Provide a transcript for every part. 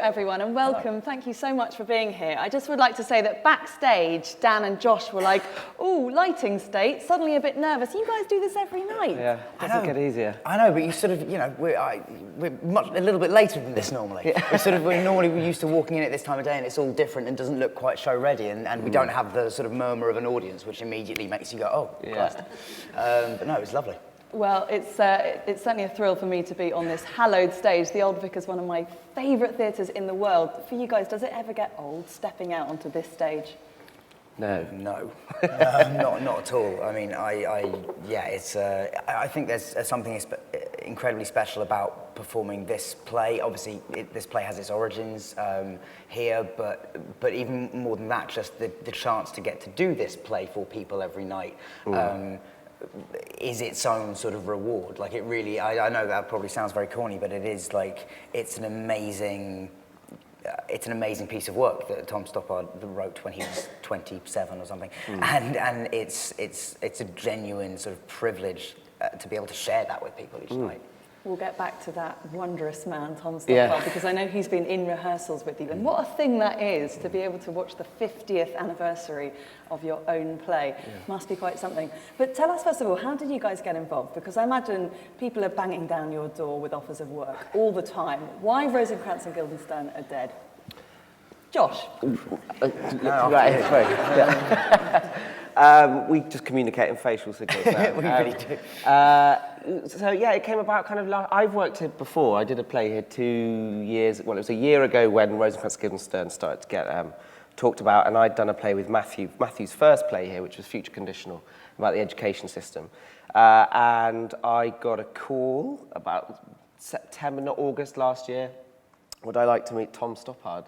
everyone, and welcome. Hello. Thank you so much for being here. I just would like to say that backstage, Dan and Josh were like, "Ooh, lighting state," suddenly a bit nervous. You guys do this every night. Yeah, it doesn't get easier. I know, but you sort of, you know, we're a little bit later than this normally. Yeah. We're normally used to walking in at this time of day and it's all different and doesn't look quite show ready, and we don't have the sort of murmur of an audience, which immediately makes you go, "Oh, Christ." But no, it was lovely. Well, it's certainly a thrill for me to be on this hallowed stage. The Old Vic is one of my favourite theatres in the world. For you guys, does it ever get old stepping out onto this stage? No, not at all. I mean, I think there's something incredibly special about performing this play. Obviously, this play has its origins here, but even more than that, just the chance to get to do this play for people every night. Is its own sort of reward. Like, it really, I know that probably sounds very corny, but it is like, it's an amazing piece of work that Tom Stoppard wrote when he was 27 or something. And it's a genuine sort of privilege to be able to share that with people each night. We'll get back to that wonderous man, Tom Stoppard, because I know he's been in rehearsals with you. And what a thing that is, to be able to watch the 50th anniversary of your own play. Must be quite something. But tell us, first of all, how did you guys get involved? Because I imagine people are banging down your door with offers of work all the time. Why Rosencrantz and Guildenstern Are Dead? Josh? We just communicate in facial signals now. We really do. So yeah, it came about kind of I've worked here before. I did a play here 2 years, well, it was a year ago when Rosencrantz Guildenstern started to get talked about, and I'd done a play with Matthew's first play here, which was Future Conditional, about the education system. And I got a call about September, not August last year. Would I like to meet Tom Stoppard?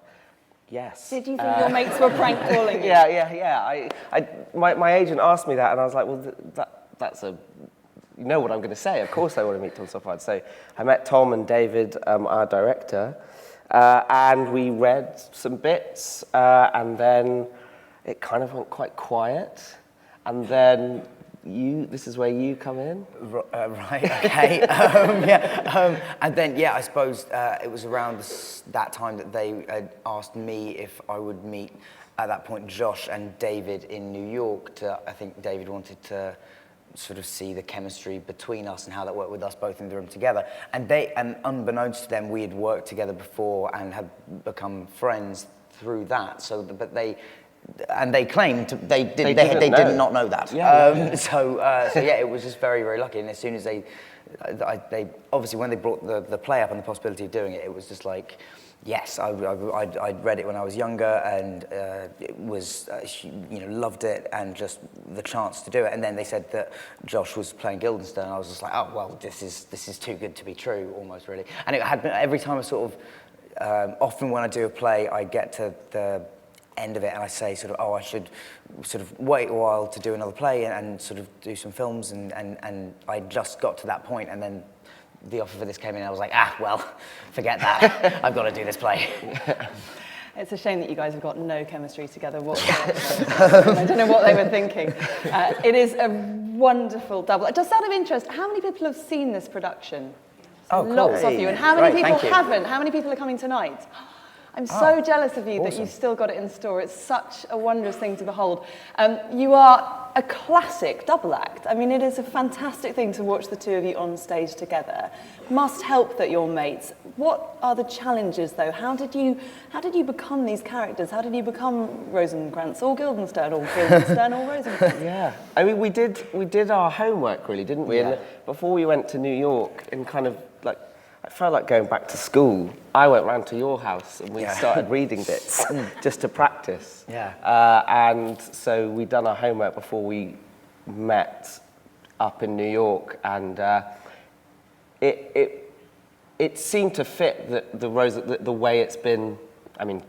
Yes. Did you think your mates were prank calling you? Yeah. My agent asked me that, and I was like, well, that's a... You know what I'm going to say. Of course I want to meet Tom Stoppard. So I met Tom and David, our director, and we read some bits, and then it kind of went quite quiet. And then this is where you come in. Right, okay. And then, I suppose it was around that time that they had asked me if I would meet, at that point, Josh and David in New York. I think David wanted to sort of see the chemistry between us and how that worked with us both in the room together. And unbeknownst to them, we had worked together before and had become friends through that. So, but they claimed they did not know that. So it was just very, very lucky. And as soon as they obviously when they brought the play up and the possibility of doing it, it was just like, yes, I'd read it when I was younger and it was, loved it, and just the chance to do it. And then they said that Josh was playing Guildenstern, and I was just like, oh, well, this is too good to be true, almost, really. And it had been, every time I sort of, often when I do a play, I get to the end of it and I say sort of, oh, I should sort of wait a while to do another play and sort of do some films, and I just got to that point, and then the offer for this came in, and I was like, well, forget that. I've got to do this play. It's a shame that you guys have got no chemistry together whatsoever. I don't know what they were thinking. It is a wonderful double. Just out of interest, how many people have seen this production? Oh, cool. Lots of you. And how many people haven't? How many people are coming tonight? I'm so jealous of you that you've still got it in store. It's such a wondrous thing to behold. You are a classic double act. I mean, it is a fantastic thing to watch the two of you on stage together. Must help that you're mates. What are the challenges, though? How did you become these characters? How did you become Rosencrantz or Guildenstern or Guildenstern or Rosencrantz? Yeah, I mean, we did our homework, really, didn't we? Yeah. And before we went to New York, and kind of like, I felt like going back to school. I went round to your house and we started reading bits just to practice. Yeah. And so we'd done our homework before we met up in New York, and it seemed to fit the way it's been. I mean,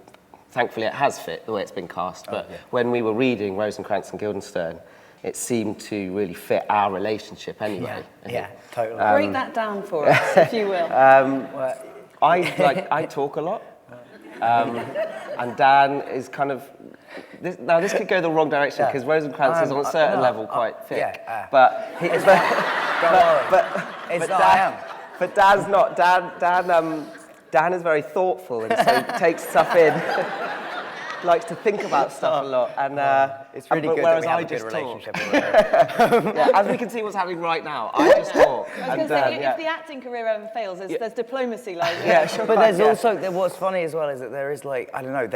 thankfully it has fit the way it's been cast. But when we were reading Rosencrantz and Guildenstern, it seemed to really fit our relationship anyway. Yeah, totally. Break that down for us, if you will. I talk a lot, and Dan is kind of. This could go the wrong direction because Rosencrantz is on a certain level quite thick. But don't worry. But Dan's not. Dan Dan is very thoughtful and so takes stuff in. Likes to think about stuff a lot, and it's really good whereas that we have I a good just relationship. yeah, as we can see what's happening right now, I just talk. I was going to say, if the acting career ever fails, there's diplomacy like that. Yeah, sure. But there's also, what's funny as well is that there is like, I don't know,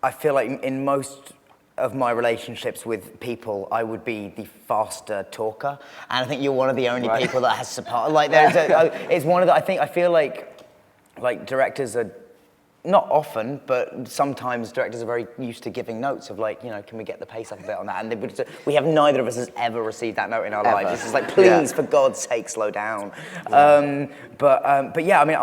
I feel like in most of my relationships with people, I would be the faster talker, and I think you're one of the only people that has support. Like, it's one of the, I feel like directors are, not often, but sometimes directors are very used to giving notes of like, can we get the pace up a bit on that? And we have neither of us has ever received that note in our lives. It's just like, please, for God's sake, slow down. Yeah. But yeah, I mean,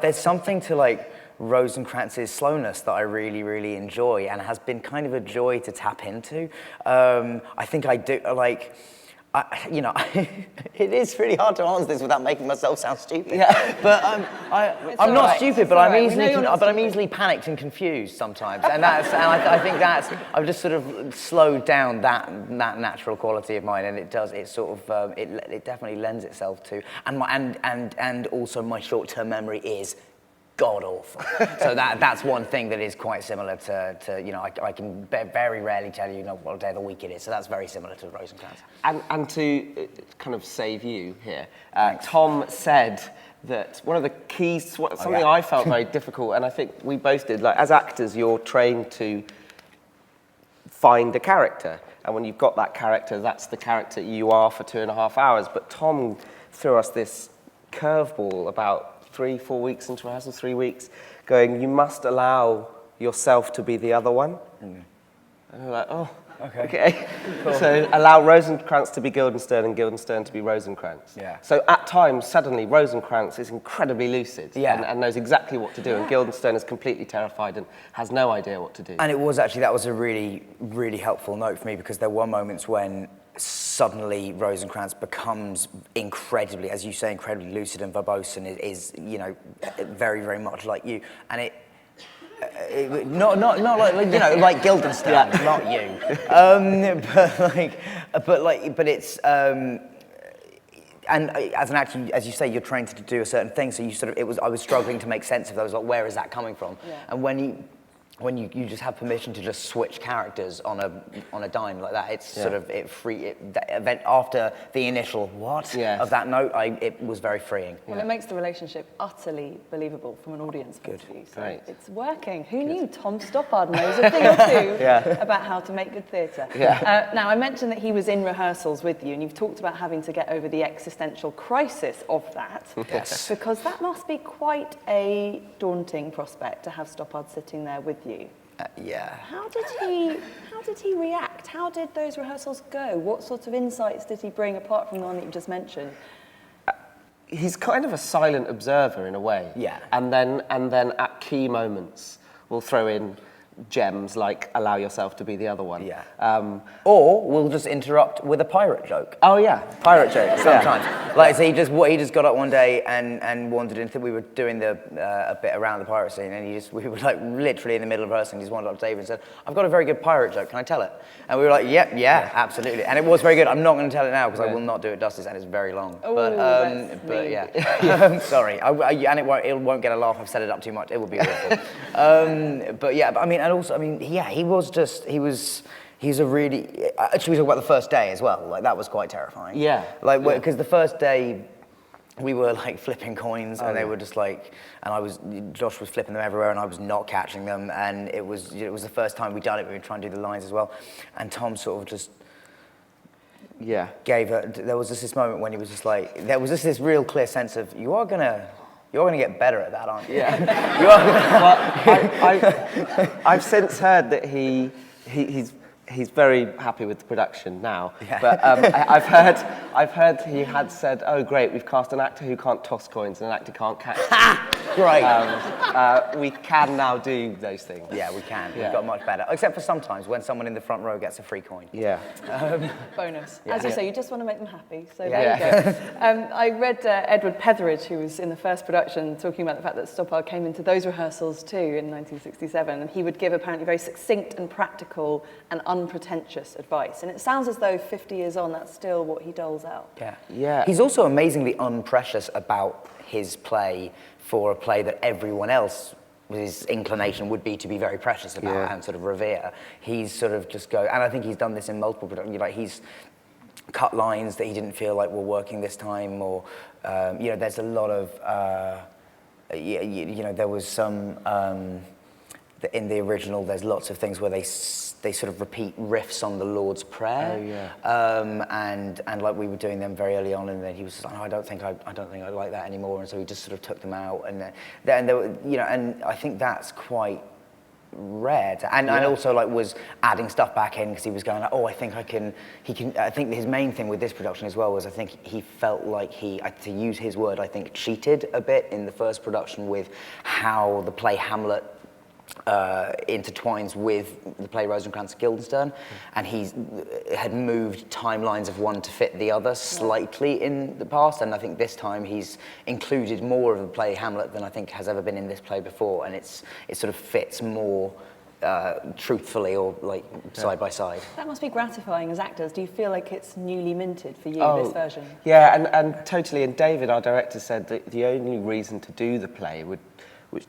there's something to like Rosencrantz's slowness that I really, really enjoy, and has been kind of a joy to tap into. I think I do like. It is really hard to answer this without making myself sound stupid. Yeah. But I'm not stupid, but I'm easily panicked and confused sometimes, and I think I've just sort of slowed down that natural quality of mine, and it definitely lends itself to, and also my short-term memory is god awful. So that's one thing that is quite similar to I can very rarely tell you what day of the week it is. So that's very similar to Rosencrantz. And to kind of save you here, Tom said that one of the keys, something I felt very difficult, and I think we both did, like as actors, you're trained to find a character. And when you've got that character, that's the character you are for 2.5 hours. But Tom threw us this curveball about 3-4 weeks into rehearsal, 3 weeks, going, you must allow yourself to be the other one. And we're like, oh, okay. Cool. So allow Rosencrantz to be Guildenstern and Guildenstern to be Rosencrantz. Yeah. So at times, suddenly, Rosencrantz is incredibly lucid and knows exactly what to do, and Guildenstern is completely terrified and has no idea what to do. And it was actually, that was a really, really helpful note for me, because there were moments when suddenly Rosencrantz becomes incredibly, as you say, incredibly lucid and verbose, and is very, very much like you. And not like like Guildenstern, not you. But it's and as an actor, as you say, you're trained to do a certain thing. So I was struggling to make sense of those. Like, where is that coming from? Yeah. And when you just have permission to just switch characters on a dime like that, it's after the initial of that note, it was very freeing. Well, it makes the relationship utterly believable from an audience point of view. So it's working. Who knew Tom Stoppard knows a thing or two about how to make good theatre? Yeah. Now, I mentioned that he was in rehearsals with you, and you've talked about having to get over the existential crisis of that. Yes. Because that must be quite a daunting prospect to have Stoppard sitting there with you. Yeah. How did he react? How did those rehearsals go? What sorts of insights did he bring apart from the one that you just mentioned? He's kind of a silent observer in a way. Yeah. And then at key moments, we'll throw in gems like allow yourself to be the other one. Yeah. Or we'll just interrupt with a pirate joke. Oh yeah, pirate joke. Sometimes. Like, so he just got up one day and wandered into, we were doing a bit around the pirate scene, and we were like literally in the middle of rehearsing, he just wandered up to David and said, I've got a very good pirate joke, can I tell it? And we were like, yeah, absolutely. And it was very good. I'm not going to tell it now because I will not do it justice, and it's very long. Oh, but yeah. Sorry. And it won't get a laugh. I've set it up too much. It would be awful. But yeah, I mean, and also, I mean, he's a really, should we talk about the first day as well? Like, that was quite terrifying. Yeah. Like, because the first day, we were like flipping coins, and they were just like, and Josh was flipping them everywhere, and I was not catching them, and it was the first time we'd done it. We were trying to do the lines as well, and Tom sort of just there was just this moment when he was just like, there was just this real clear sense of, you're gonna get better at that, aren't you? Yeah. You are well, I've since heard that he's very happy with the production now. Yeah. But I've heard he had said, oh great, we've cast an actor who can't toss coins and an actor can't catch them. Great. We can now do those things. Yeah, we can. Yeah. We've got much better. Except for sometimes when someone in the front row gets a free coin. Yeah. Bonus. Yeah. As you say, you just want to make them happy. So Yeah. there you go. I read Edward Petheridge, who was in the first production, talking about the fact that Stoppard came into those rehearsals too in 1967, and he would give apparently very succinct and practical and unpretentious advice. And it sounds as though 50 years on, that's still what he doles out. Yeah. Yeah. He's also amazingly unprecious about his play for a play that everyone else, his inclination would be to be very precious about and sort of revere. He's sort of just go, and I think he's done this in multiple productions. Like he's cut lines that he didn't feel like were working this time, or you know, there's a lot of you know, there was some in the original. There's lots of things where they sort of repeat riffs on the Lord's Prayer. Oh, yeah. And like we were doing them very early on, and then he was just like, oh, I don't think I like that anymore, and so he just sort of took them out, and then there were, you know, and I think that's quite rare, and also like was adding stuff back in because he was going like, oh, I think I think his main thing with this production as well was I think he felt like he, to use his word, I think cheated a bit in the first production with how the play Hamlet intertwines with the play Rosencrantz Guildenstern, and he had moved timelines of one to fit the other slightly in the past, and I think this time he's included more of the play Hamlet than I think has ever been in this play before, and it sort of fits more truthfully or like side by side. That must be gratifying as actors. Do you feel like it's newly minted for you, this version? Yeah, and totally. And David, our director, said that the only reason to do the play which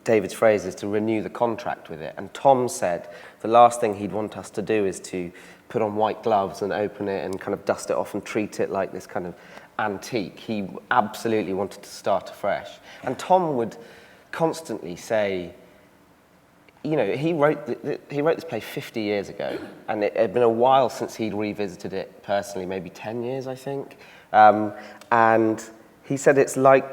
David's phrase is to renew the contract with it. And Tom said the last thing he'd want us to do is to put on white gloves and open it and kind of dust it off and treat it like this kind of antique. He absolutely wanted to start afresh. And Tom would constantly say, you know, he wrote this play 50 years ago, and it had been a while since he'd revisited it personally, maybe 10 years, I think. And he said it's like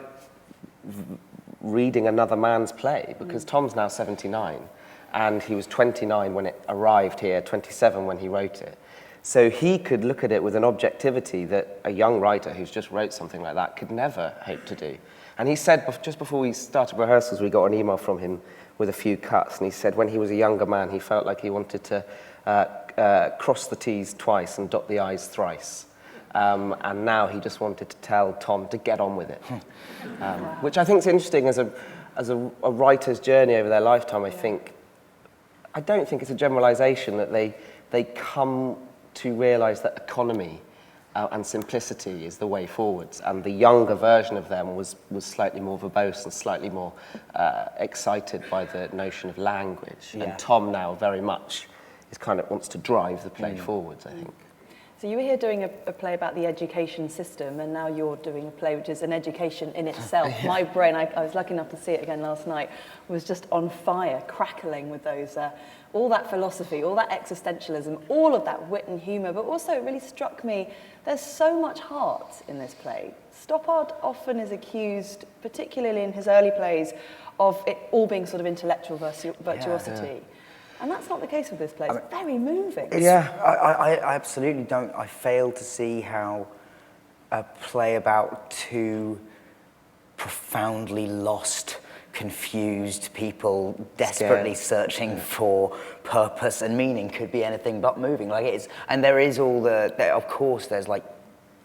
reading another man's play, because Tom's now 79 and he was 29 when it arrived here, 27 when he wrote it. So he could look at it with an objectivity that a young writer who's just wrote something like that could never hope to do. And he said, just before we started rehearsals, we got an email from him with a few cuts, and he said when he was a younger man he felt like he wanted to cross the T's twice and dot the I's thrice. And now he just wanted to tell Tom to get on with it, which I think is interesting as a writer's journey over their lifetime. I don't think it's a generalisation that they come to realise that economy and simplicity is the way forwards. And the younger version of them was slightly more verbose and slightly more excited by the notion of language. Yeah. And Tom now very much wants to drive the play forwards, I think. So you were here doing a play about the education system, and now you're doing a play which is an education in itself. My brain, I was lucky enough to see it again last night, was just on fire, crackling with those, all that philosophy, all that existentialism, all of that wit and humour, but also it really struck me, there's so much heart in this play. Stoppard often is accused, particularly in his early plays, of it all being sort of intellectual virtuosity. Yeah. And that's not the case with this play. It's very moving. I absolutely don't. I fail to see how a play about two profoundly lost, confused people desperately searching for purpose and meaning could be anything but moving. Like it's, and there is all of course, there's like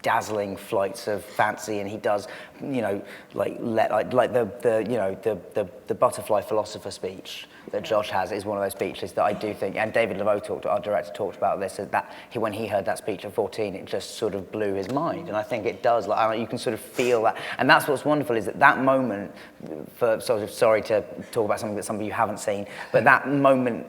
dazzling flights of fancy, and he does, you know, like the butterfly philosopher speech that Josh has is one of those speeches that I do think, and David Laveau our director talked about this, that when he heard that speech at 14, it just sort of blew his mind, and I think it does. Like you can sort of feel that, and that's what's wonderful is that moment. For sort of sorry to talk about something that some of you haven't seen, but that moment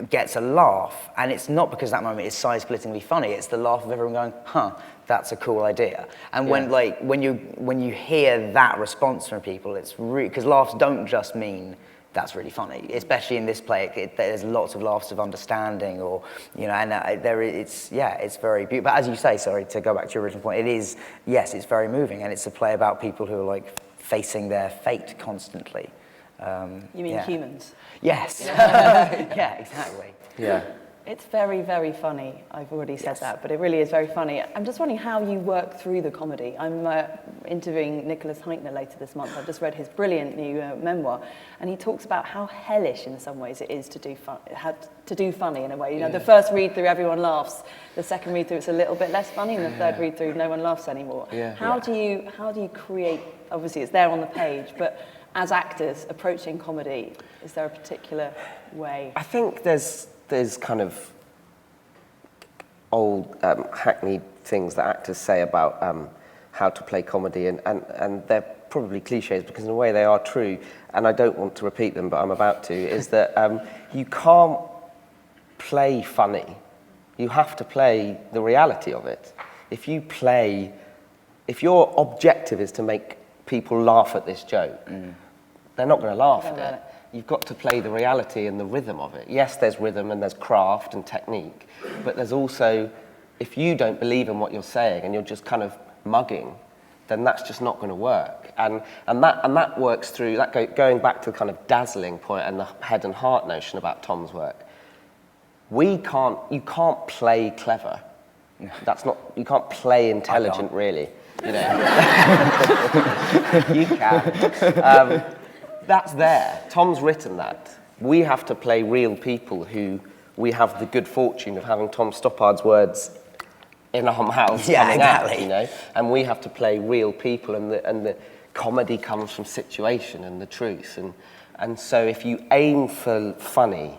gets a laugh, and it's not because that moment is side-splittingly funny. It's the laugh of everyone going, "Huh, that's a cool idea." And when you hear that response from people, it's really, because laughs don't just mean that's really funny. Especially in this play, there's lots of laughs of understanding, or you know, and it's very beautiful. But as you say, sorry to go back to your original point, it's very moving, and it's a play about people who are like facing their fate constantly. You mean humans? Yes. Yeah, exactly. Yeah. It's very, very funny. I've already said that, but it really is very funny. I'm just wondering how you work through the comedy. I'm interviewing Nicholas Heintner later this month. I've just read his brilliant new memoir, and he talks about how hellish in some ways it is to do funny in a way. You know, the first read through, everyone laughs. The second read through, it's a little bit less funny, and the third read through, no one laughs anymore. How do you create? Obviously, it's there on the page, but as actors approaching comedy, is there a particular way? I think there's kind of old hackneyed things that actors say about how to play comedy, and they're probably cliches because in a way they are true, and I don't want to repeat them, but I'm about to, is that you can't play funny. You have to play the reality of it. If your objective is to make people laugh at this joke, they're not going to laugh at it. You've got to play the reality and the rhythm of it. Yes, there's rhythm and there's craft and technique, but there's also, if you don't believe in what you're saying and you're just kind of mugging, then that's just not going to work. And that works through, going back to the kind of dazzling point and the head and heart notion about Tom's work. You can't play clever. You can't play intelligent, really. You know, you can. That's there. Tom's written that. We have to play real people who we have the good fortune of having Tom Stoppard's words in our mouths coming out, you know. And we have to play real people, and the comedy comes from situation and the truth. And so if you aim for funny,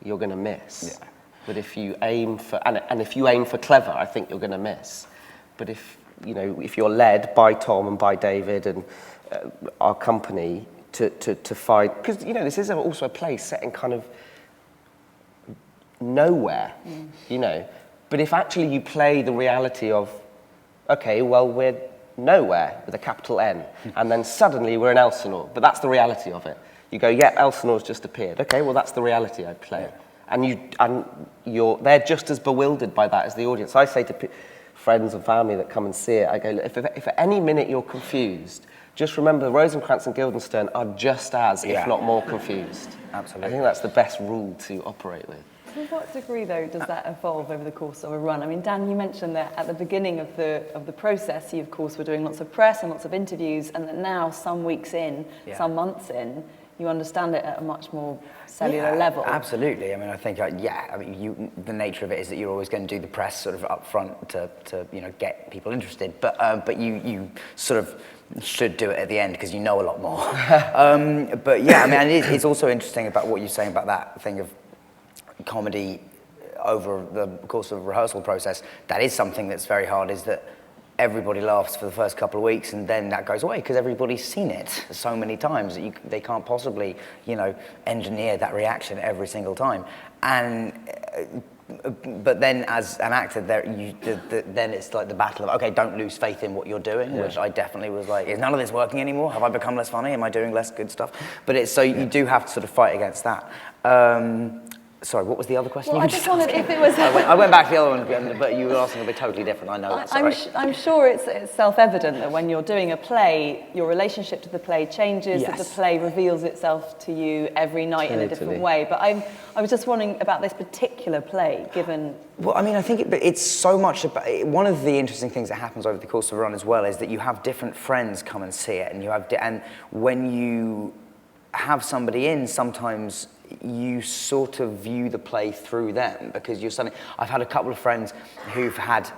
you're going to miss. Yeah. But if you aim for and if you aim for clever, I think you're going to miss. But if you're led by Tom and by David and our company to find, because this is also a place set in kind of nowhere, But if actually you play the reality of, okay, well, we're nowhere with a capital N, and then suddenly we're in Elsinore, but that's the reality of it. You go, yeah, Elsinore's just appeared. Okay, well, that's the reality I play. Yeah. They're just as bewildered by that as the audience. I say to friends and family that come and see it, I go, if at any minute you're confused, just remember the Rosencrantz and Guildenstern are just as, if not more, confused. Absolutely. I think that's the best rule to operate with. To what degree, though, does that evolve over the course of a run? I mean, Dan, you mentioned that at the beginning of the process, you, of course, were doing lots of press and lots of interviews, and that now, some weeks in, some months in, you understand it at a much more cellular level. Absolutely. I mean, I think, the nature of it is that you're always going to do the press sort of up front to get people interested, but you sort of should do it at the end because you know a lot more. But yeah, I mean, it's also interesting about what you're saying about that thing of comedy over the course of a rehearsal process. That is something that's very hard, is that everybody laughs for the first couple of weeks and then that goes away because everybody's seen it so many times that they can't possibly, engineer that reaction every single time. And but then as an actor, then it's like the battle of, okay, don't lose faith in what you're doing, which I definitely was like, is none of this working anymore? Have I become less funny? Am I doing less good stuff? But you do have to sort of fight against that. Sorry, what was the other question? Well, I just wondered if it was... I went back to the other one, but you were asking something totally different. I know that, sorry. I'm sure it's self-evident that when you're doing a play, your relationship to the play changes, that the play reveals itself to you every night in a different way. But I was just wondering about this particular play, given... Well, I mean, I think it's so much about... One of the interesting things that happens over the course of a run as well is that you have different friends come and see it, and when you have somebody in, sometimes you sort of view the play through them, because you're suddenly... I've had a couple of friends who've had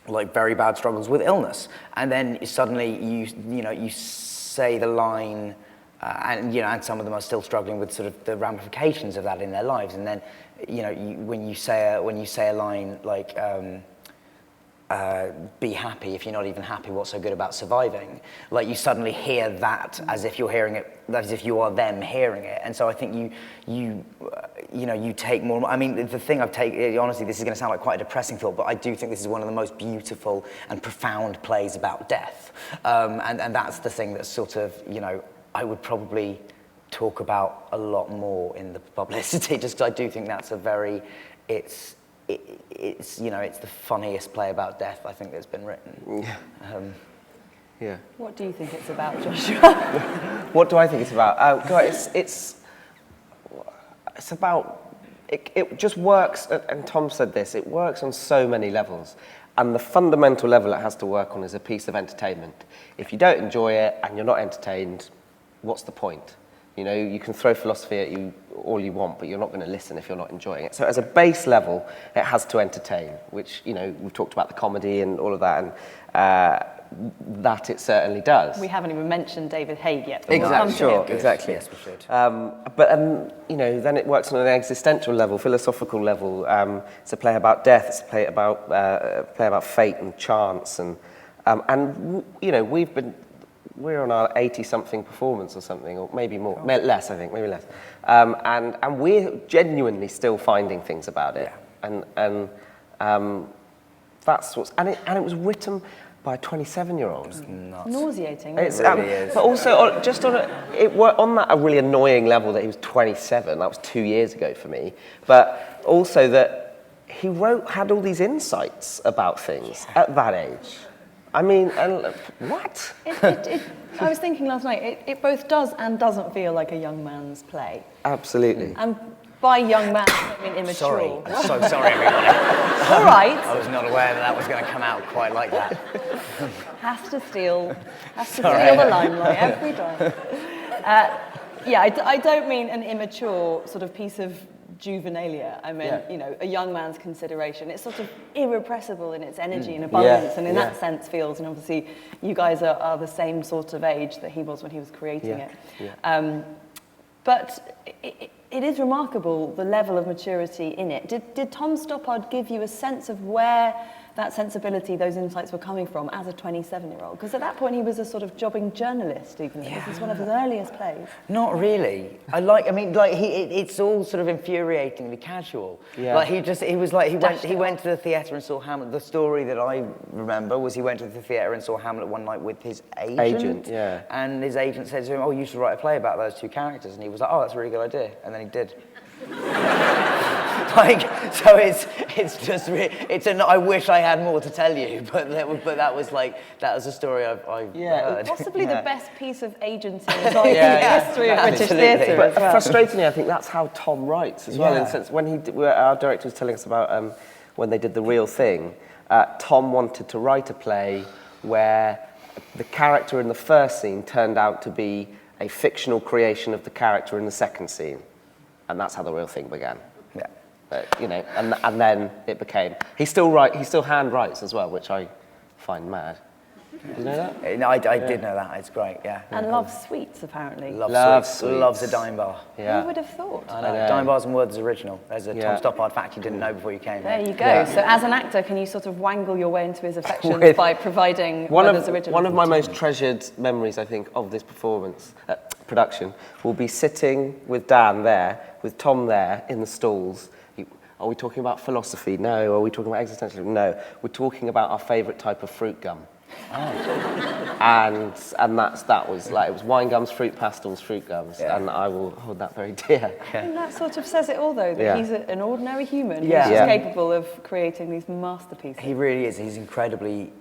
like very bad struggles with illness, and then suddenly you say the line, and some of them are still struggling with sort of the ramifications of that in their lives, and then when you say a line like be happy if you're not even happy, what's so good about surviving? Like, you suddenly hear that as if you're hearing it, as if you are them hearing it. And so I think you take more. I mean, the thing I've taken, honestly, this is going to sound like quite a depressing thought, but I do think this is one of the most beautiful and profound plays about death. And that's the thing that's sort of, I would probably talk about a lot more in the publicity, just because I do think that's a very, it's the funniest play about death I think that's been written. Yeah. What do you think it's about, Joshua? What do I think it's about? God, it's about it just works, and Tom said this, it works on so many levels. And the fundamental level it has to work on is a piece of entertainment. If you don't enjoy it and you're not entertained, what's the point? You know, you can throw philosophy at you all you want, but you're not going to listen if you're not enjoying it. So as a base level, it has to entertain, which, you know, we've talked about the comedy and all of that, and that it certainly does. We haven't even mentioned David Haig yet. But Exactly, sure, exactly. Yes, we should. But you know, then it works on an existential level, philosophical level. It's a play about death. It's a play about fate and chance, and you know, we're on our 80-something performance or something, or maybe more, less, I think, maybe less. And we're genuinely still finding things about it, and that's what's, and it was written by a 27-year-old. Nauseating. It really is. But also, just on that a really annoying level that he was 27. That was 2 years ago for me. But also that he had all these insights about things at that age. I mean, what? I was thinking last night, it both does and doesn't feel like a young man's play. Absolutely. And by young man, I mean immature. Sorry, I'm so sorry, everybody. All right. I was not aware that was going to come out quite like that. Has to steal the limelight every time. I don't mean an immature sort of piece of juvenilia. I mean, you know, a young man's consideration. It's sort of irrepressible in its energy and abundance, and in that sense feels, and obviously you guys are the same sort of age that he was when he was creating it. Yeah. But it is remarkable, the level of maturity in it. Did Tom Stoppard give you a sense of where that sensibility, those insights were coming from as a 27-year-old? Because at that point he was a sort of jobbing journalist, even. This is one of his earliest plays. Not really. It's all sort of infuriatingly casual. Yeah. Like he went to the theatre and saw Hamlet. The story that I remember was he went to the theatre and saw Hamlet one night with his agent. Yeah. And his agent said to him, "Oh, you should write a play about those two characters." And he was like, "Oh, that's a really good idea." And then he did. So I wish I had more to tell you, but that was a story I've heard. Possibly the best piece of agency in the history of British theatre. But frustratingly, I think that's how Tom writes as well. In the sense, when our director was telling us about when they did The Real Thing, Tom wanted to write a play where the character in the first scene turned out to be a fictional creation of the character in the second scene, and that's how The Real Thing began. You know, and then it became. He still hand writes as well, which I find mad. Did you know that? No, I did know that. It's great, yeah. And loves sweets, apparently. Loves sweets. Loves a dime bar. Yeah. Who would have thought? I know. Dime bars and words original. There's a Tom Stoppard fact you didn't know before you came. There you go. Yeah. So as an actor, can you sort of wangle your way into his affections by providing words original? One of my most treasured memories, I think, of this production, will be sitting with Dan there, with Tom there in the stalls. Are we talking about philosophy? No. Are we talking about existentialism? No. We're talking about our favourite type of fruit gum. Oh. And that was like, it was wine gums, fruit pastels, fruit gums, and I will hold that very dear. And that sort of says it all, though, that he's an ordinary human who's just capable of creating these masterpieces. He really is. He's incredibly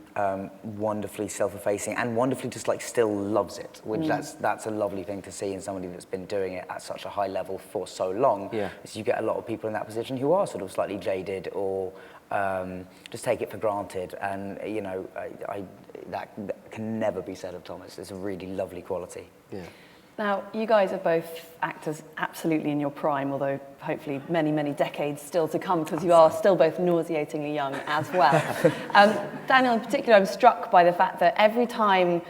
wonderfully self-effacing and wonderfully just like still loves it, which that's a lovely thing to see in somebody that's been doing it at such a high level for so long. Is you get a lot of people in that position who are sort of slightly jaded or just take it for granted, and you know, that can never be said of Thomas. It's a really lovely quality. Yeah. Now, you guys are both actors absolutely in your prime, although hopefully many, many decades still to come, because you are still both nauseatingly young as well. Daniel, in particular, I'm struck by the fact that every time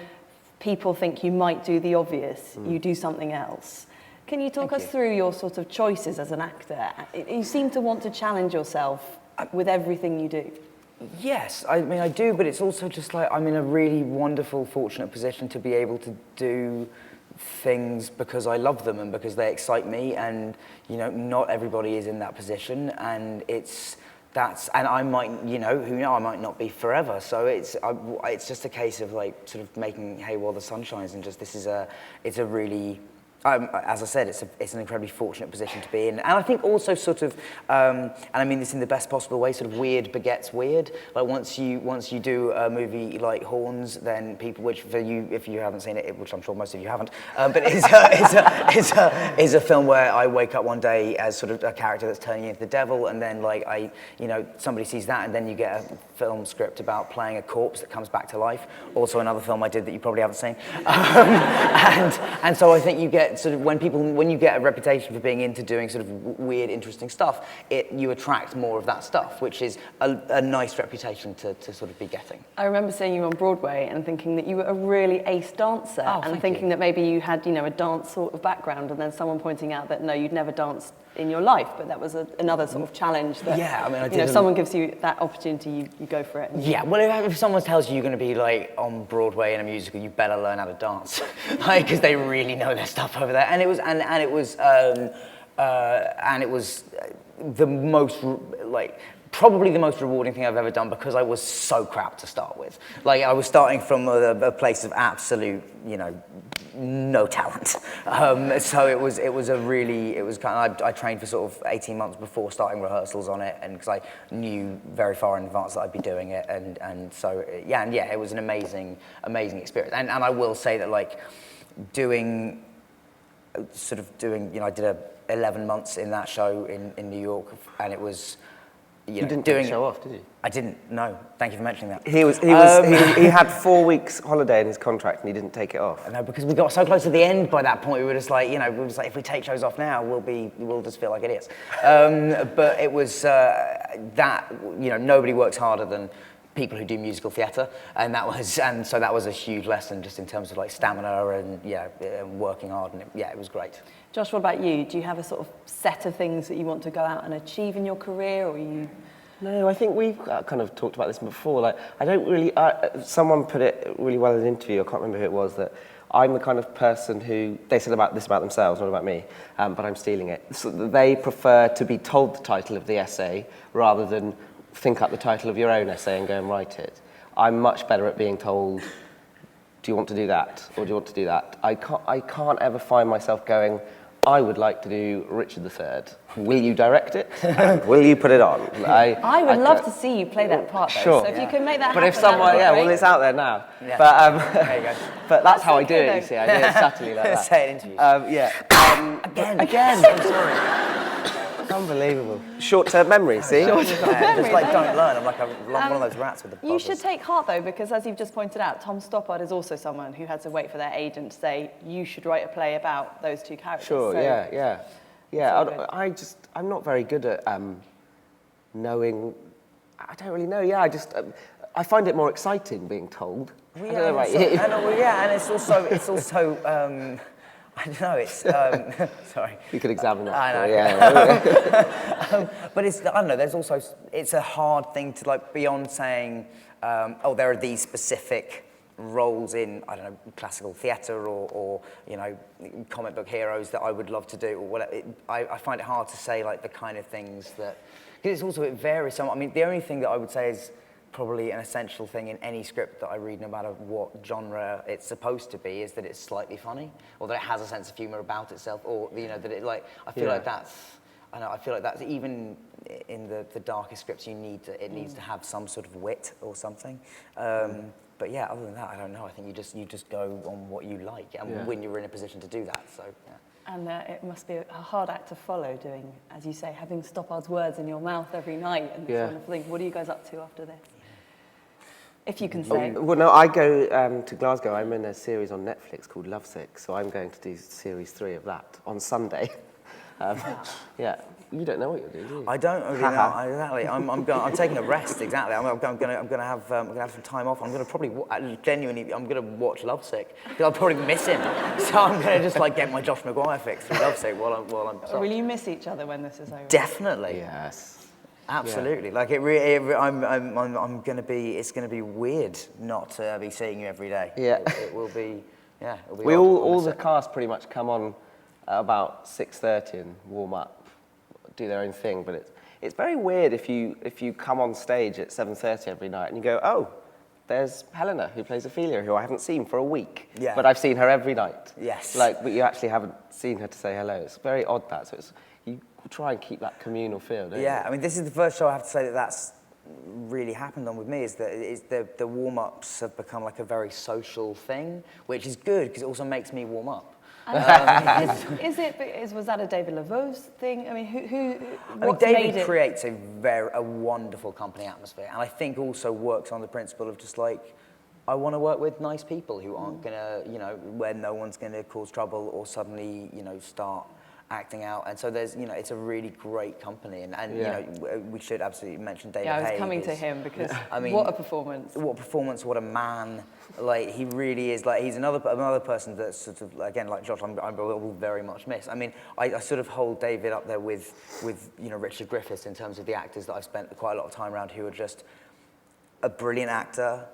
people think you might do the obvious, you do something else. Can you talk us through your sort of choices as an actor? You seem to want to challenge yourself with everything you do. Yes, I mean, I do, but it's also just like I'm in a really wonderful, fortunate position to be able to do things because I love them and because they excite me, and you know, not everybody is in that position, and and I might, I might not be forever. So it's just a case of like sort of making hay while the sun shines, and just it's a really As I said, it's an incredibly fortunate position to be in, and I think also sort of, and I mean this in the best possible way. Sort of weird begets weird. Like once you do a movie like Horns, then people, which for you, if you haven't seen it, which I'm sure most of you haven't, but it's a film where I wake up one day as sort of a character that's turning into the devil, and then like somebody sees that, and then you get a film script about playing a corpse that comes back to life. Also another film I did that you probably haven't seen, and so I think you get sort of when you get a reputation for being into doing sort of weird, interesting stuff, you attract more of that stuff, which is a nice reputation to sort of be getting. I remember seeing you on Broadway and thinking that you were a really ace dancer, and thinking that maybe you had, a dance sort of background, and then someone pointing out that no, you'd never danced in your life, but that was another sort of challenge that, if someone gives you that opportunity, you go for it. Yeah, well, if someone tells you you're going to be like on Broadway in a musical, you better learn how to dance, because they really know their stuff over there. And it was the most probably the most rewarding thing I've ever done, because I was so crap to start with. Like I was starting from a place of absolute, no talent. So it was kind of, I trained for sort of 18 months before starting rehearsals on it, and because I knew very far in advance that I'd be doing it, and so it was an amazing experience. And I will say that like doing, I did 11 months in that show in New York, and it was. You didn't take the show off, did you? I didn't. No. Thank you for mentioning that. He had 4 weeks holiday in his contract, and he didn't take it off. No, because we got so close to the end by that point. We were just like, if we take shows off now, we'll just feel like idiots. But it was nobody works harder than people who do musical theatre, and so that was a huge lesson just in terms of like stamina and working hard, and it was great. Josh, what about you? Do you have a sort of set of things that you want to go out and achieve in your career, or are you? No, I think we've kind of talked about this before. Like, I don't really. Someone put it really well in an interview. I can't remember who it was. That I'm the kind of person who they said about themselves, not about me, but I'm stealing it. So they prefer to be told the title of the essay rather than think up the title of your own essay and go and write it. I'm much better at being told, do you want to do that, or do you want to do that? I can't ever find myself going, I would like to do Richard III. Will you direct it? Will you put it on? I would love to see you play that part, though. Sure. So if you can make that but happen, if someone, well, it's out there now. Yeah. But there you go. But that's how I do it. You see, I do it subtly like that. Say it in interviews. Again. I'm sorry. Unbelievable. Short-term memory, see? Just like don't learn. I'm like one of those rats with the buzzers. You should take heart, though, because as you've just pointed out, Tom Stoppard is also someone who had to wait for their agent to say, you should write a play about those two characters. Sure, so yeah. I'm not very good at knowing. I don't really know. Yeah, I find it more exciting being told. And it's also. I don't know, it's, sorry. You could examine that. I know. Yeah. But I don't know, it's a hard thing to, like, beyond saying, there are these specific roles in, I don't know, classical theatre or comic book heroes that I would love to do, or whatever. I find it hard to say, like, the kind of things that, because it varies somewhat. I mean, the only thing that I would say is, probably an essential thing in any script that I read, no matter what genre it's supposed to be, is that it's slightly funny, or that it has a sense of humour about itself, or that it I feel like that's even in the darkest scripts it needs to have some sort of wit or something. But yeah, other than that, I don't know. I think you just go on what you like, and when you're in a position to do that. So yeah. And it must be a hard act to follow, doing, as you say, having Stoppard's words in your mouth every night and this kind of thing. What are you guys up to after this? If you can say. Well, no, I go to Glasgow. I'm in a series on Netflix called Lovesick, so I'm going to do series 3 of that on Sunday. Yeah, you don't know what you're doing, do you? I don't really know. Exactly. I'm taking a rest. Exactly. I'm going to have some time off. I'm going to probably genuinely. I'm going to watch Lovesick because I'll probably miss him. So I'm going to just like get my Josh McGuire fix through Lovesick while I'm. Will you miss each other when this is over? Definitely. Yes. Absolutely. Yeah. Like I'm going to be. It's going to be weird not to be seeing you every day. Yeah. It will be. Yeah. It'll be we all the cast pretty much come on at about 6:30 and warm up, do their own thing. But it's very weird if you come on stage at 7:30 every night and you go, oh, there's Helena who plays Ophelia, who I haven't seen for a week. Yeah. But I've seen her every night. Yes. But you actually haven't seen her to say hello. It's very odd that. So you try and keep that communal feel, don't you? Yeah, I mean, this is the first show I have to say that's really happened on with me, is that the warm-ups have become like a very social thing, which is good because it also makes me warm up. Was that a David Laveau's thing? I mean, David creates a wonderful company atmosphere, and I think also works on the principle of just like, I want to work with nice people who aren't gonna, where no one's gonna cause trouble or suddenly, start acting out. And so there's, it's a really great company, and we should absolutely mention David Haig. I was coming to him because what a performance. What a performance, what a man. Like, he really is, like, he's another person that's sort of, again, like Josh, I will very much miss. I mean, I sort of hold David up there with Richard Griffiths in terms of the actors that I've spent quite a lot of time around who are just a brilliant actor,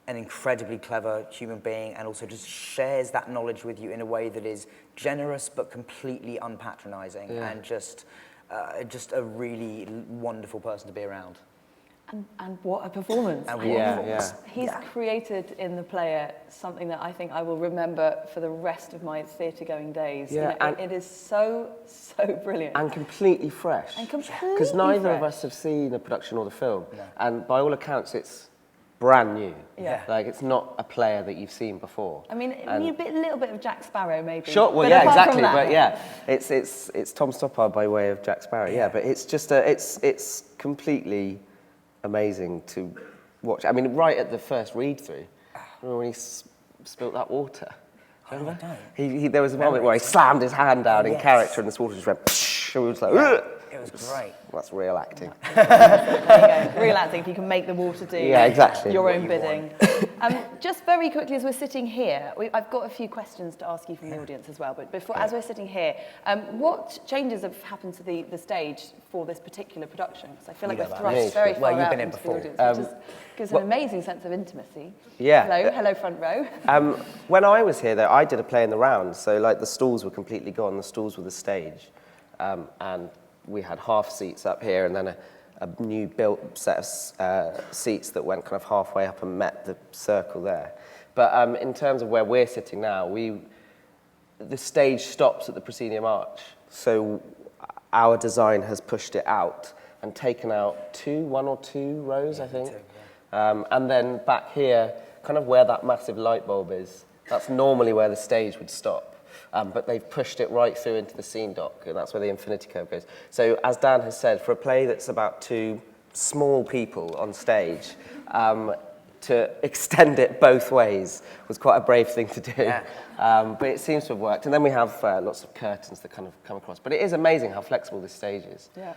an incredibly clever human being, and also just shares that knowledge with you in a way that is generous but completely unpatronizing, and just a really wonderful person to be around. And what a performance. He's created in the player something that I think I will remember for the rest of my theatre-going days. Yeah, it is so brilliant. And completely fresh. Because neither of us have seen a production or the film. No. And by all accounts, it's brand new. Yeah. Like, it's not a player that you've seen before. I mean, a little bit of Jack Sparrow, maybe. Sure, well, yeah, exactly. But yeah, it's Tom Stoppard by way of Jack Sparrow. Yeah, but it's just it's completely amazing to watch. I mean, right at the first read-through, remember when he spilt that water? Remember? There was a moment where he slammed his hand down in character, and this water just went. Psh, and we were just like, ugh. It was great. That's real acting. There you go. Real acting, if you can make the water do your own bidding. Just very quickly, as we're sitting here, I've got a few questions to ask you from the audience as well, but before, as we're sitting here, what changes have happened to the stage for this particular production? Because I feel like we're thrust very far out into the audience, which gives an amazing sense of intimacy. Yeah. Hello, front row. When I was here, though, I did a play in the round, so like the stalls were completely gone, the stalls were the stage, and we had half seats up here and then a new built set of seats that went kind of halfway up and met the circle there. But in terms of where we're sitting now, the stage stops at the proscenium arch. So our design has pushed it out and taken out one or two rows, I think. And then back here, kind of where that massive light bulb is, that's normally where the stage would stop. But they've pushed it right through into the scene dock, and that's where the infinity curve goes. So, as Dan has said, for a play that's about two small people on stage, to extend it both ways was quite a brave thing to do. Yeah. But it seems to have worked. And then we have lots of curtains that kind of come across. But it is amazing how flexible this stage is. Yeah.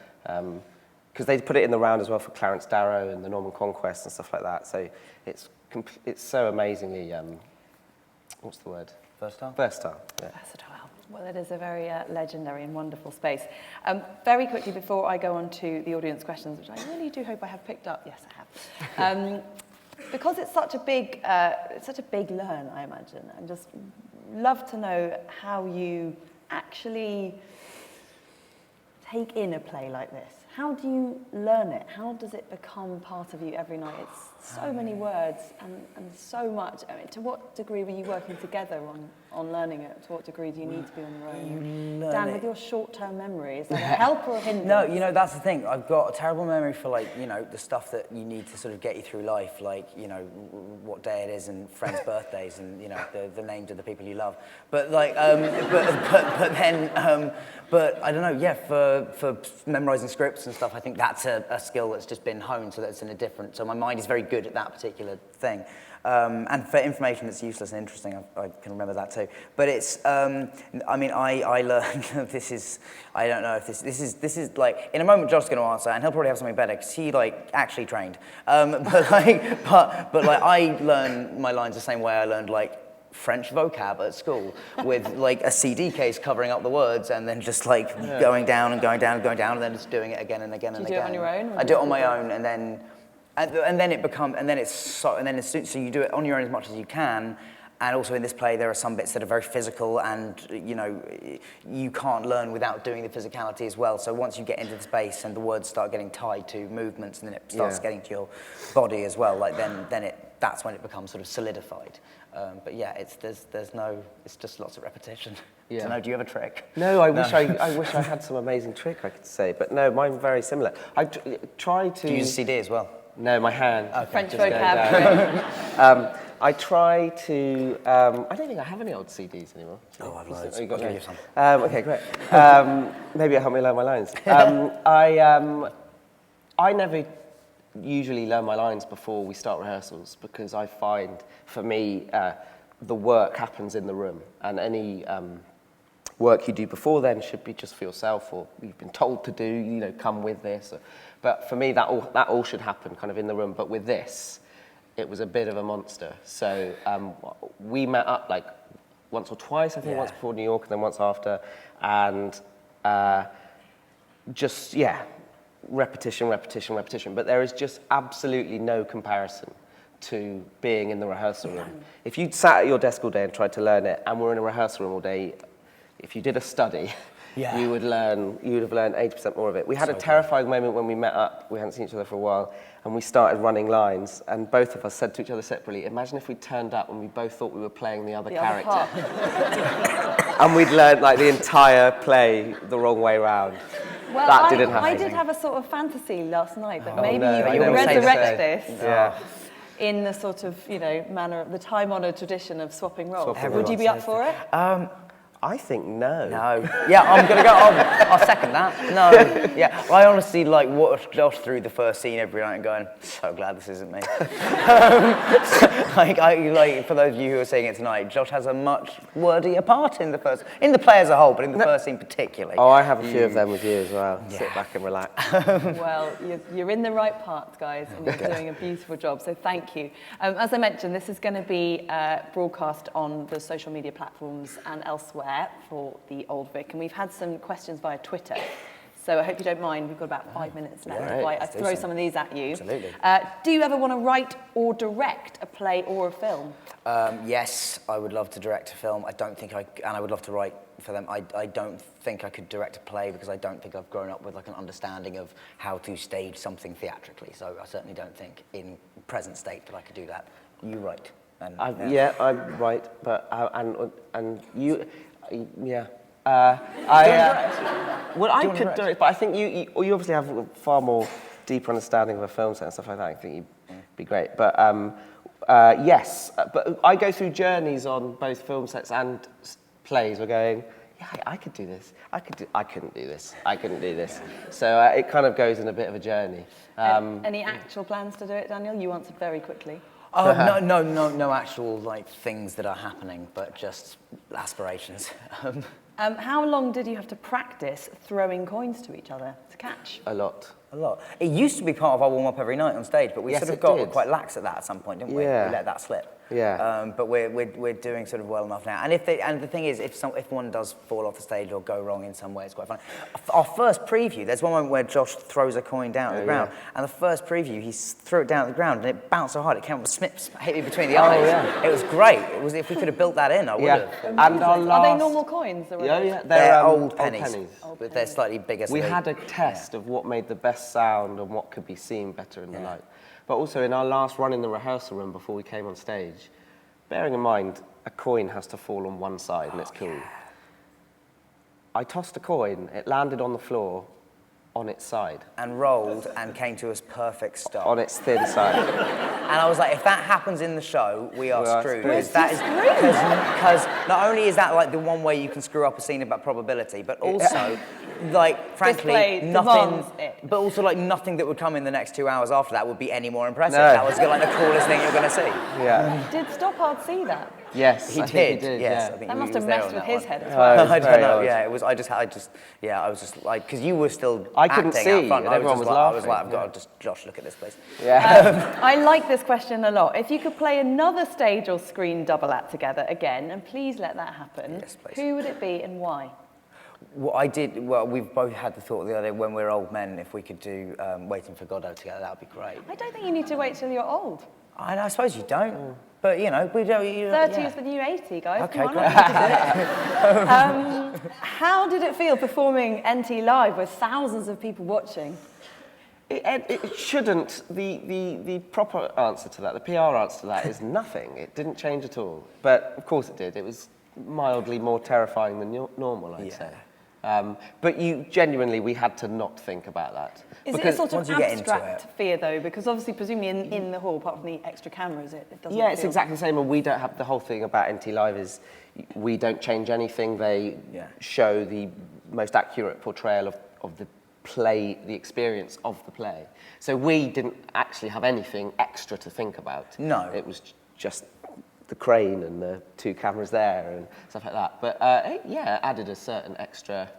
Because they put it in the round as well for Clarence Darrow and the Norman Conquest and stuff like that. So it's so amazingly, what's the word? Versatile? Versatile, yeah. Versatile. Well, it is a very legendary and wonderful space. Very quickly, before I go on to the audience questions, which I really do hope I have picked up. Yes, I have. Because it's such a big learn, I imagine, and just love to know how you actually take in a play like this. How do you learn it? How does it become part of you every night? It's so many words and so much. I mean, to what degree were you working together on learning it? To what degree do you need to be on your own? Dan, with your short-term memory, is that a help or a hindrance? No, that's the thing. I've got a terrible memory for the stuff that you need to sort of get you through life, what day it is and friends' birthdays and, the names of the people you love. But but I don't know, for memorizing scripts and stuff, I think that's a skill that's just been honed, so my mind is very good at that particular thing. And for information that's useless and interesting, I can remember that too. But it's, I learned, I don't know if this is like, in a moment Josh's going to answer, and he'll probably have something better, because he actually trained. But I learn my lines the same way I learned French vocab at school, with a CD case covering up the words, and then just going down and going down and going down, and then just doing it again and again and again. Do you do it on your own? I do it on my own, and then you do it on your own as much as you can, And also in this play, there are some bits that are very physical, and you can't learn without doing the physicality as well. So once you get into the space and the words start getting tied to movements, and then it starts getting to your body as well, like that's when it becomes sort of solidified. But yeah, it's just lots of repetition. Yeah. So, do you have a trick? No, I wish I had some amazing trick I could say, but no, mine's very similar. I try to. Do you use a CD as well? No, my hand. Okay. French vocab. I try to. I don't think I have any old CDs anymore. Oh, I've loads. You got I'll give you some. Okay, great. Maybe it'll help me learn my lines. I never usually learn my lines before we start rehearsals, because I find, for me, the work happens in the room, and any work you do before then should be just for yourself, or you've been told to do, come with this. But for me, that all should happen kind of in the room. But with this, it was a bit of a monster. So we met up like once or twice, I think, once before New York and then once after, and repetition. But there is just absolutely no comparison to being in the rehearsal room. If you'd sat at your desk all day and tried to learn it, and were in a rehearsal room all day, if you did a study, you would have learned 80% more of it. We had a terrifying moment when we met up. We hadn't seen each other for a while, and we started running lines, and both of us said to each other separately, imagine if we turned up and we both thought we were playing the other character. And we'd learned like the entire play the wrong way round. Well, that didn't happen. I did have a sort of fantasy last night that maybe you could resurrect this in the sort of, manner, the time-honoured tradition of swapping roles. Would you be up for it? I think no. No. Yeah, I'm going to go, I'll second that. No. Yeah, I honestly watch Josh through the first scene every night and going, so glad this isn't me. For those of you who are seeing it tonight, Josh has a much wordier part in the play as a whole, but in the first scene particularly. Oh, I have a few of them with you as well. Yeah. Sit back and relax. Well, you're in the right part, guys, and you're doing a beautiful job, so thank you. As I mentioned, this is going to be broadcast on the social media platforms and elsewhere for the Old Vic, and we've had some questions via Twitter, so I hope you don't mind. We've got about 5 minutes left. I throw some of these at you. Absolutely. Do you ever want to write or direct a play or a film? Yes, I would love to direct a film. I would love to write for them. I don't think I could direct a play, because I don't think I've grown up with an understanding of how to stage something theatrically, so I certainly don't think in present state that I could do that. You write. I'm right, but and you. Yeah. I could do it, but I think you obviously have a far more deeper understanding of a film set and stuff like that. I think you'd be great. But yes, but I go through journeys on both film sets and plays. We're going, I could do this. I couldn't do this. I couldn't do this. So it kind of goes in a bit of a journey. Any actual plans to do it, Daniel? You answered very quickly. Oh, no actual things that are happening, but just aspirations. How long did you have to practice throwing coins to each other to catch? A lot. It used to be part of our warm-up every night on stage, but we sort of got quite lax at that at some point, didn't we? Yeah. We let that slip. Yeah. But we're doing sort of well enough now. And the thing is, if one does fall off the stage or go wrong in some way, it's quite funny. Our first preview, there's one moment where Josh throws a coin down at the ground, and the first preview, he threw it down at the ground, and it bounced so hard it came up snips, hit me between the eyes. Yeah. It was great. If we could have built that in, I would have. And are they normal coins? They're old pennies. But they're slightly bigger. We had a test of what made the best sound and what could be seen better in the light. But also in our last run in the rehearsal room before we came on stage, bearing in mind a coin has to fall on one side and it's cool. Yeah. I tossed a coin, it landed on the floor on its side. And rolled and came to a perfect stop. On its thin side. And I was like, if that happens in the show, we are screwed. Because not only is that the one way you can screw up a scene about probability, but also, frankly, nothing. But also, nothing that would come in the next 2 hours after that would be any more impressive. No. That was the coolest thing you're going to see. Yeah. Did Stoppard see that? Yes, he did. Yes, I think that must have messed with his head as well. I don't know. Yeah, it was. I was because you were still. I couldn't see. Everyone was laughing. I was I've got to just Josh, look at this place. Yeah. I like this question a lot. If you could play another stage or screen double act together again, and please let that happen, yes, please. Who would it be and why? Well, we've both had the thought the other day, when we're old men, if we could do Waiting for Godot together, that would be great. I don't think you need to wait till you're old. I suppose you don't, but you know, we don't. 30 is the new 80, guys. Okay, Come on, great. how did it feel performing NT Live with thousands of people watching? It shouldn't. The proper answer to that, the PR answer to that, is nothing. It didn't change at all. But of course it did. It was mildly more terrifying than normal, I'd say. But we had to not think about that. Is it a sort of abstract fear, though? Because obviously, presumably in the hall, apart from the extra cameras, it doesn't Yeah, it's exactly the same. And we don't have, the whole thing about NT Live is we don't change anything. They show the most accurate portrayal of the play, the experience of the play. So we didn't actually have anything extra to think about. No. It was just the crane and the 2 cameras there and stuff like that. But it added a certain extra...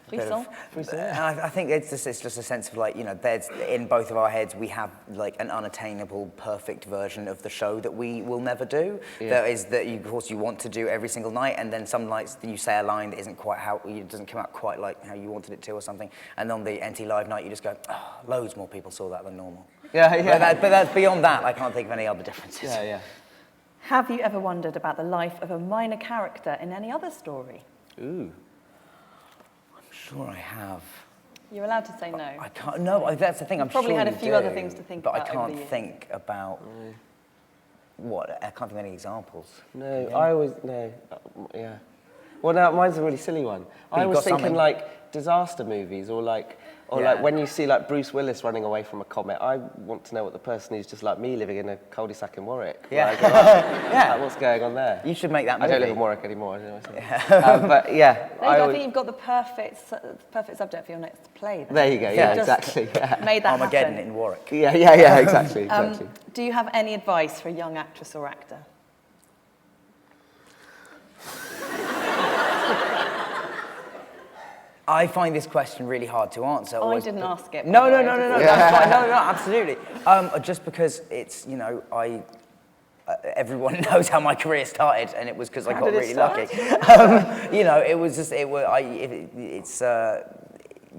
Frisson. And I think it's just a sense of like, you know, there's, in both of our heads, we have like an unattainable, perfect version of the show that we will never do. That is that you, of course, you want to do every single night, and then some nights you say a line that isn't quite how, it doesn't come out quite like how you wanted it to or something. And on the NT Live night, you just go, oh, loads more people saw that than normal. But that's beyond that. I can't think of any other differences. Have you ever wondered about the life of a minor character in any other story? Ooh. I'm sure I have. You're allowed to say no. I can't. No, that's the thing. I'm probably sure had a you few do, other things to think but about. But I can't think about what. I can't think of any examples. No, I always yeah. Well, now mine's a really silly one. I was thinking like disaster movies, or like when you see like Bruce Willis running away from a comet. I want to know what the person who's just like me living in a cul-de-sac in Warwick. Like, what's going on there? You should make that movie. I don't live in Warwick anymore. But yeah, I think you've got the perfect subject for your next play. Then. There you go. Yeah, exactly. Made that Armageddon happen. in Warwick. Yeah, exactly. Do you have any advice for a young actress or actor? I find this question really hard to answer. I didn't ask it. No, that's fine. No, absolutely. Just because it's, you know, everyone knows how my career started, and it was because I got really lucky. You know, it was just, you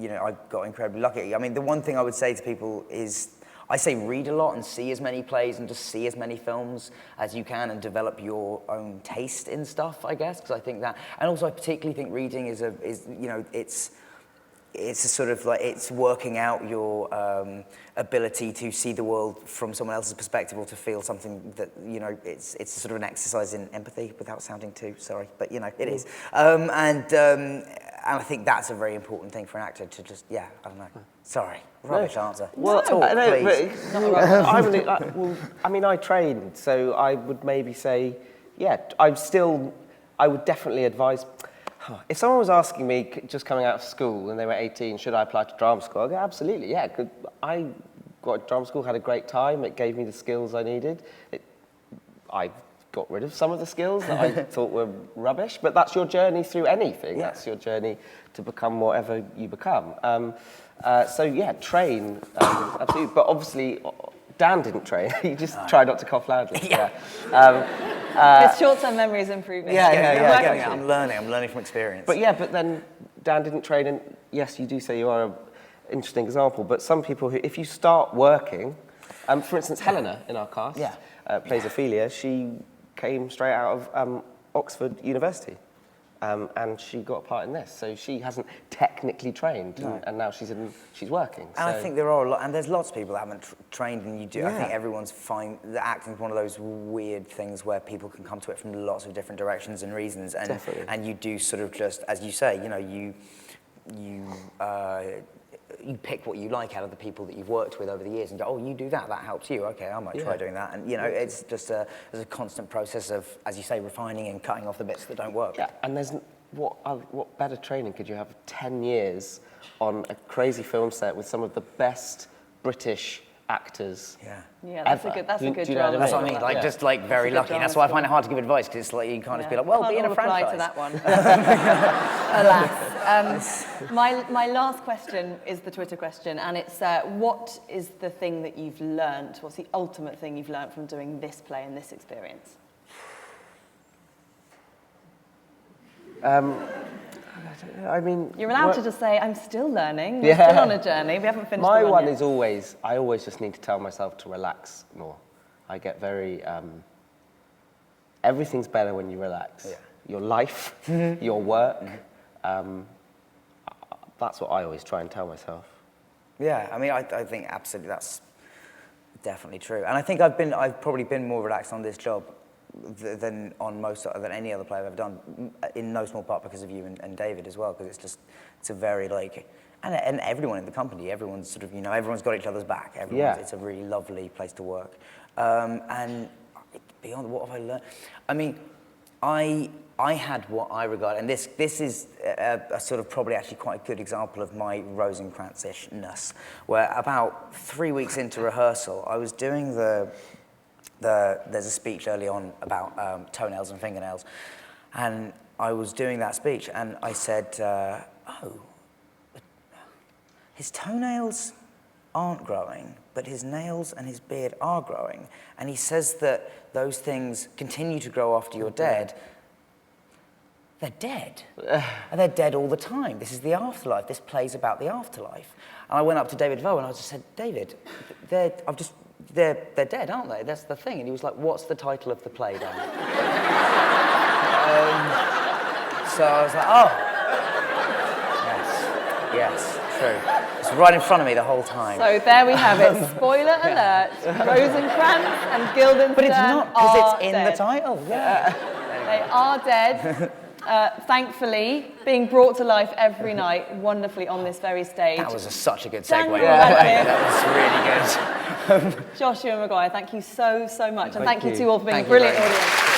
know, I got incredibly lucky. I mean, the one thing I would say to people is, I say read a lot and see as many plays and just see as many films as you can and develop your own taste in stuff, I guess, because I think that, and also I particularly think reading is you know, it's a sort of like, it's working out your ability to see the world from someone else's perspective, or to feel something that, you know, it's sort of an exercise in empathy, without sounding too sorry, but you know, it is. And I think that's a very important thing for an actor to just, I don't know. Sorry, rubbish answer. Well, please. I mean, I trained, so I would maybe say, I would definitely advise. If someone was asking me, just coming out of school, and they were 18, should I apply to drama school? I'd go, absolutely, yeah. I got to drama school, had a great time. It gave me the skills I needed. I got rid of some of the skills that I thought were rubbish, but that's your journey through anything. That's your journey to become whatever you become. Train, absolutely. But obviously, Dan didn't train. He just tried not to cough loudly. His short-term memory is improving. I'm learning from experience. But then Dan didn't train, and yes, you do say you are an interesting example, but some people who, if you start working, for instance, Helena in our cast plays Ophelia. She came straight out of Oxford University. And she got a part in this, so she hasn't technically trained, and now she's working. And I think there are there's lots of people that haven't trained, and you do. I think everyone's fine. The acting is one of those weird things where people can come to it from lots of different directions and reasons, and you do sort of just, as you say, you know, you pick what you like out of the people that you've worked with over the years and go, oh, you do that helps you. Okay, I might try doing that. And, you know, it's just there's a constant process of, as you say, refining and cutting off the bits that don't work. Yeah, and there's, what better training could you have 10 years on a crazy film set with some of the best British actors that's ever. That's a good That's what I mean, like, just like very lucky. That's why I find it hard to give advice, because it's like you can't just be like, well, be in a franchise. To that one. Alas. My last question is the Twitter question, and it's what is the thing that you've learnt? What's the ultimate thing you've learnt from doing this play and this experience? I mean... You're allowed to just say, I'm still learning, we're still on a journey, we haven't finished My the one yet. is always, I always just need to tell myself to relax more. I get very... everything's better when you relax. Yeah. Your life, your work, that's what I always try and tell myself. Yeah, I mean, I think absolutely that's definitely true. And I think I've probably been more relaxed on this job than any other play I've ever done, in no small part because of you and David as well, because it's a very like, and everyone in the company, everyone's sort of, you know, everyone's got each other's back. It's a really lovely place to work. And beyond, what have I learned? I mean, I had what I regard, and this is a sort of probably actually quite a good example of my Rosencrantz-ishness, where about 3 weeks into rehearsal, I was doing there's a speech early on about toenails and fingernails, and I was doing that speech, and I said, oh, his toenails aren't growing, but his nails and his beard are growing, and he says that those things continue to grow after you're dead. They're dead. And they're dead all the time. This is the afterlife. This play's about the afterlife. And I went up to David Vaux and I just said, David, they're dead, aren't they? That's the thing. And he was like, what's the title of the play, Dan? So I was like, oh. Yes, true. It's right in front of me the whole time. So there we have it. Spoiler alert. Rosencrantz and Guildenstern. But it's not, because it's in dead. the title. Yeah. They are dead. Thankfully, being brought to life every night, wonderfully on this very stage. That was such a good segue. Daniel That was really good. Joshua McGuire, thank you so much. And thank you to you all for being a brilliant audience.